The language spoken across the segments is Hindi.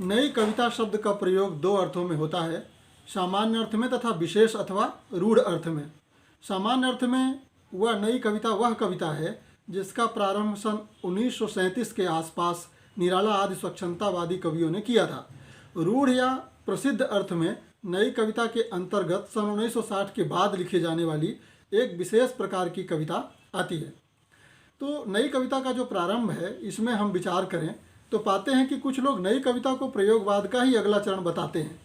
नई कविता शब्द का प्रयोग दो अर्थों में होता है, सामान्य अर्थ में तथा विशेष अथवा रूढ़ अर्थ में। सामान्य अर्थ में नई कविता वह कविता है जिसका प्रारंभ सन 1937 के आसपास निराला आदि स्वच्छंदतावादी कवियों ने किया था। रूढ़ या प्रसिद्ध अर्थ में नई कविता के अंतर्गत सन 1960 के बाद लिखी जाने वाली एक विशेष प्रकार की कविता आती है। तो नई कविता का जो प्रारंभ है, इसमें हम विचार करें तो पाते हैं कि कुछ लोग नई कविता को प्रयोगवाद का ही अगला चरण बताते हैं,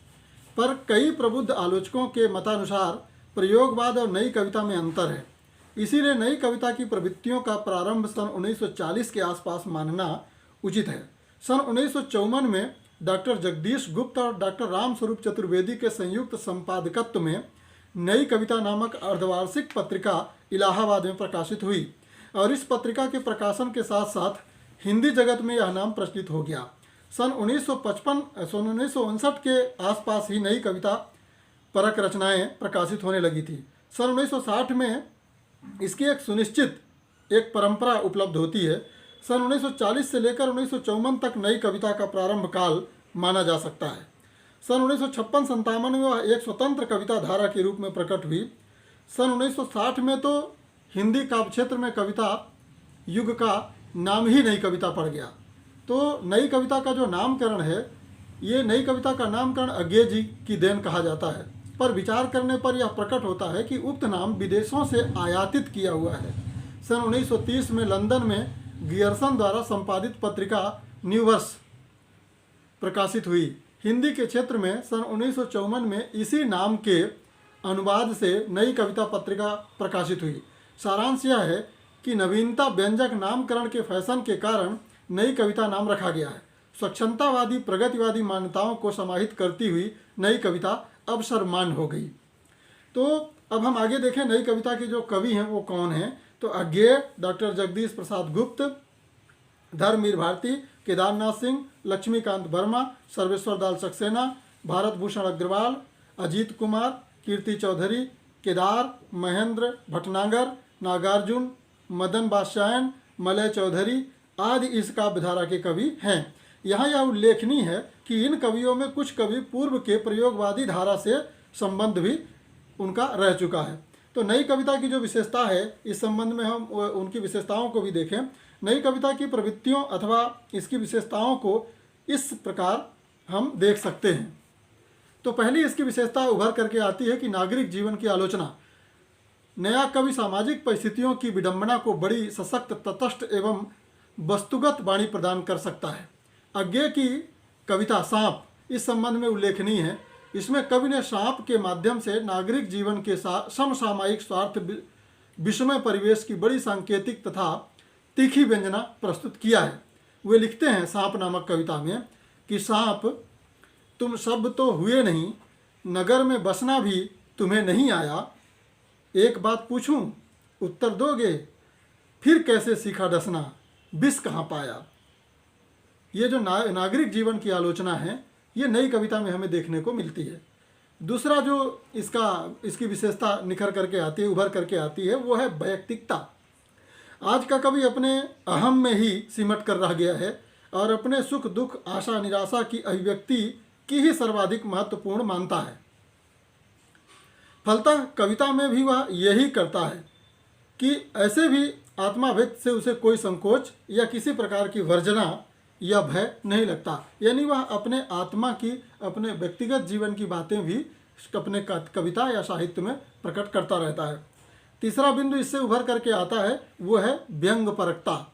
पर कई प्रबुद्ध आलोचकों के मतानुसार प्रयोगवाद और नई कविता में अंतर है। इसीलिए नई कविता की प्रवृत्तियों का प्रारंभ सन 1940 के आसपास मानना उचित है। सन 1954 में डॉक्टर जगदीश गुप्त और डॉक्टर रामस्वरूप चतुर्वेदी के संयुक्त संपादकत्व में नई कविता नामक अर्धवार्षिक पत्रिका इलाहाबाद में प्रकाशित हुई और इस पत्रिका के प्रकाशन के साथ साथ हिंदी जगत में यह नाम प्रचलित हो गया। सन 1959 के आसपास ही नई कविता परक रचनाएं प्रकाशित होने लगी थी। सन 1960 में इसकी एक सुनिश्चित एक परंपरा उपलब्ध होती है। सन 1940 से लेकर 1954 तक नई कविता का प्रारंभ काल माना जा सकता है। सन 1956-57 में वह एक स्वतंत्र कविता धारा के रूप में प्रकट हुई। सन 1960 में तो हिंदी काव्य क्षेत्र में कविता युग का नाम ही नई कविता पड़ गया। तो नई कविता का जो नामकरण है, ये नई कविता का नामकरण अज्ञे जी की देन कहा जाता है, पर विचार करने पर यह प्रकट होता है कि उक्त नाम विदेशों से आयातित किया हुआ है। सन 1930 में लंदन में गियर्सन द्वारा संपादित पत्रिका न्यू वर्स प्रकाशित हुई। हिंदी के क्षेत्र में सन 1954 में इसी नाम के अनुवाद से नई कविता पत्रिका प्रकाशित हुई। सारांश यह है कि नवीनता व्यंजक नामकरण के फैशन के कारण नई कविता नाम रखा गया है। स्वच्छंदतावादी प्रगतिवादी मान्यताओं को समाहित करती हुई नई कविता अब सर्वमान्य हो गई। तो अब हम आगे देखें नई कविता के जो कवि हैं वो कौन हैं। तो अज्ञेय डॉक्टर जगदीश प्रसाद गुप्त, धर्मवीर भारती, केदारनाथ सिंह, लक्ष्मीकांत वर्मा, सर्वेश्वर दास सक्सेना, भारत भूषण अग्रवाल, अजीत कुमार, कीर्ति चौधरी, केदार, महेंद्र भटनागर, नागार्जुन, मदन बादशायन, मलय चौधरी आदि इस काव्यधारा के कवि हैं। यहाँ यह उल्लेखनीय है कि इन कवियों में कुछ कवि पूर्व के प्रयोगवादी धारा से संबंध भी उनका रह चुका है। तो नई कविता की जो विशेषता है, इस संबंध में हम उनकी विशेषताओं को भी देखें। नई कविता की प्रवृत्तियों अथवा इसकी विशेषताओं को इस प्रकार हम देख सकते हैं। तो पहली इसकी विशेषता उभर करके आती है कि नागरिक जीवन की आलोचना। नया कवि सामाजिक परिस्थितियों की विडंबना को बड़ी सशक्त, तटस्थ एवं वस्तुगत वाणी प्रदान कर सकता है। अज्ञे की कविता सांप इस संबंध में उल्लेखनीय है। इसमें कवि ने सांप के माध्यम से नागरिक जीवन के समसामयिक स्वार्थ विषमय परिवेश की बड़ी सांकेतिक तथा तीखी व्यंजना प्रस्तुत किया है। वे लिखते हैं सांप नामक कविता में कि सांप, तुम सब तो हुए नहीं, नगर में बसना भी तुम्हें नहीं आया। एक बात पूछूं, उत्तर दोगे, फिर कैसे सीखा डसना, विष कहाँ पाया। ये जो नागरिक जीवन की आलोचना है, ये नई कविता में हमें देखने को मिलती है। दूसरा जो इसकी विशेषता निखर करके आती है, उभर करके आती है, वो है वैयक्तिकता। आज का कवि अपने अहम में ही सिमट कर रह गया है और अपने सुख दुख, आशा निराशा की अभिव्यक्ति की ही सर्वाधिक महत्वपूर्ण मानता है। फलतः कविता में भी वह यही करता है कि ऐसे भी आत्माभेद से उसे कोई संकोच या किसी प्रकार की वर्जना या भय नहीं लगता। यानी वह अपने आत्मा की, अपने व्यक्तिगत जीवन की बातें भी अपने कविता या साहित्य में प्रकट करता रहता है। तीसरा बिंदु इससे उभर करके आता है, वो है व्यंग्यपरकता।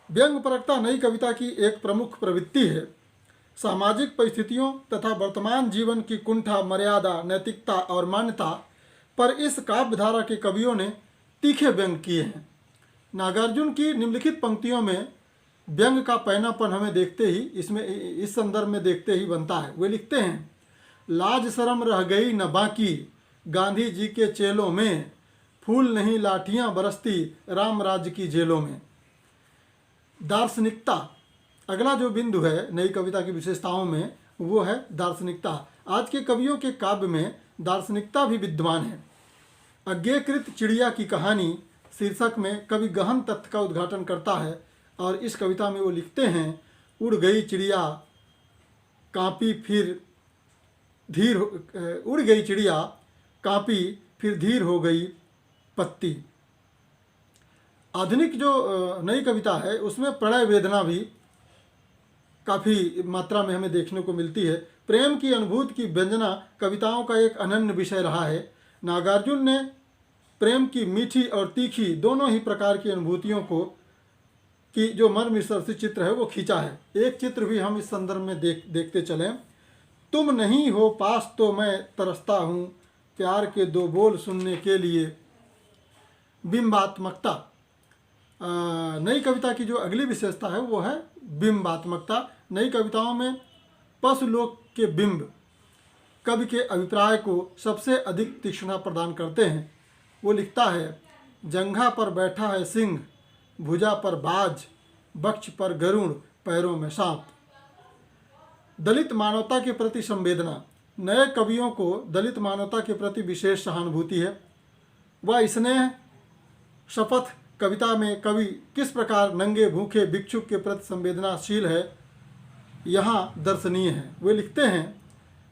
व्यंग्यपरकता नई कविता की एक प्रमुख प्रवृत्ति है। सामाजिक परिस्थितियों तथा वर्तमान जीवन की कुंठा, मर्यादा, नैतिकता और मान्यता पर इस काव्यधारा के कवियों ने तीखे व्यंग किए हैं। नागार्जुन की निम्नलिखित पंक्तियों में व्यंग का पैनापन हमें देखते ही इस संदर्भ में देखते ही बनता है। वे लिखते हैं, लाज शर्म रह गई न बाकी, गांधी जी के चेलों में, फूल नहीं लाठियां बरसती राम राज्य की जेलों में। दार्शनिकता अगला जो बिंदु है नई कविता की विशेषताओं में, वो है दार्शनिकता। आज के कवियों के काव्य में दार्शनिकता भी विद्यमान है। अज्ञेयकृत चिड़िया की कहानी शीर्षक में कवि गहन तथ्य का उद्घाटन करता है और इस कविता में वो लिखते हैं, उड़ गई चिड़िया कांपी फिर धीर उड़ गई चिड़िया, कांपी फिर धीर हो गई पत्ती। आधुनिक जो नई कविता है उसमें प्रणय वेदना भी काफ़ी मात्रा में हमें देखने को मिलती है। प्रेम की अनुभूति की व्यंजना कविताओं का एक अनन्य विषय रहा है। नागार्जुन ने प्रेम की मीठी और तीखी दोनों ही प्रकार की अनुभूतियों को की जो मर्म से चित्र है वो खींचा है। एक चित्र भी हम इस संदर्भ में देखते चलें। तुम नहीं हो पास तो मैं तरसता हूँ, प्यार के दो बोल सुनने के लिए। बिंबात्मकता, नई कविता की जो अगली विशेषता है वो है बिंबात्मकता। नई कविताओं में पशुलोक के बिंब कवि के अभिप्राय को सबसे अधिक तीक्ष्णता प्रदान करते हैं। वो लिखता है, जंघा पर बैठा है सिंह, भुजा पर बाज, वक्ष पर गरुड़, पैरों में सांप। दलित मानवता के प्रति संवेदना, नए कवियों को दलित मानवता के प्रति विशेष सहानुभूति है। वह स्नेह शपथ कविता में कवि किस प्रकार नंगे भूखे भिक्षुक के प्रति संवेदनाशील है, यहाँ दर्शनीय है। वे लिखते हैं,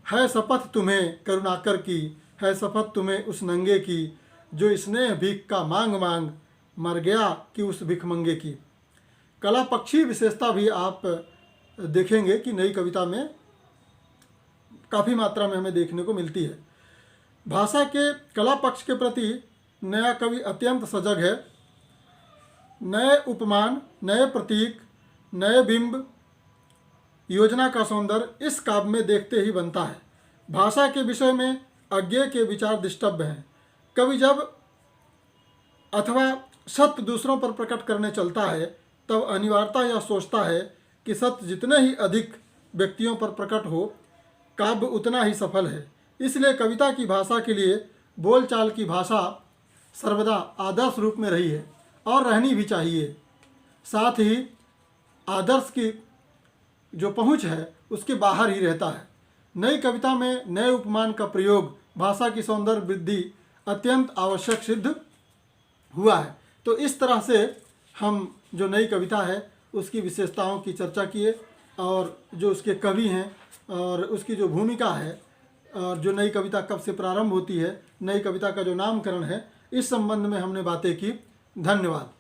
है शपथ तुम्हें करुणाकर की, है शपथ तुम्हें उस नंगे की, जो स्नेह भीख का मांग मांग मर गया कि उस भिखमंगे की। कला पक्षी विशेषता भी आप देखेंगे कि नई कविता में काफ़ी मात्रा में हमें देखने को मिलती है। भाषा के कला पक्ष के प्रति नया कवि अत्यंत सजग है। नए उपमान, नए प्रतीक, नए बिंब, योजना का सौंदर्य इस काव्य में देखते ही बनता है। भाषा के विषय में अज्ञेय के विचार दिष्टव्य हैं। कवि जब अथवा सत्य दूसरों पर प्रकट करने चलता है तब अनिवार्यता यह सोचता है कि सत्य जितने ही अधिक व्यक्तियों पर प्रकट हो, काव्य उतना ही सफल है। इसलिए कविता की भाषा के लिए बोलचाल की भाषा सर्वदा आदर्श रूप में रही है और रहनी भी चाहिए। साथ ही आदर्श की जो पहुंच है उसके बाहर ही रहता है। नई कविता में नए उपमान का प्रयोग भाषा की सौंदर्य वृद्धि अत्यंत आवश्यक सिद्ध हुआ है। तो इस तरह से हम जो नई कविता है उसकी विशेषताओं की चर्चा किए और जो उसके कवि हैं और उसकी जो भूमिका है और जो नई कविता कब से प्रारंभ होती है, नई कविता का जो नामकरण है, इस संबंध में हमने बातें की। धन्यवाद।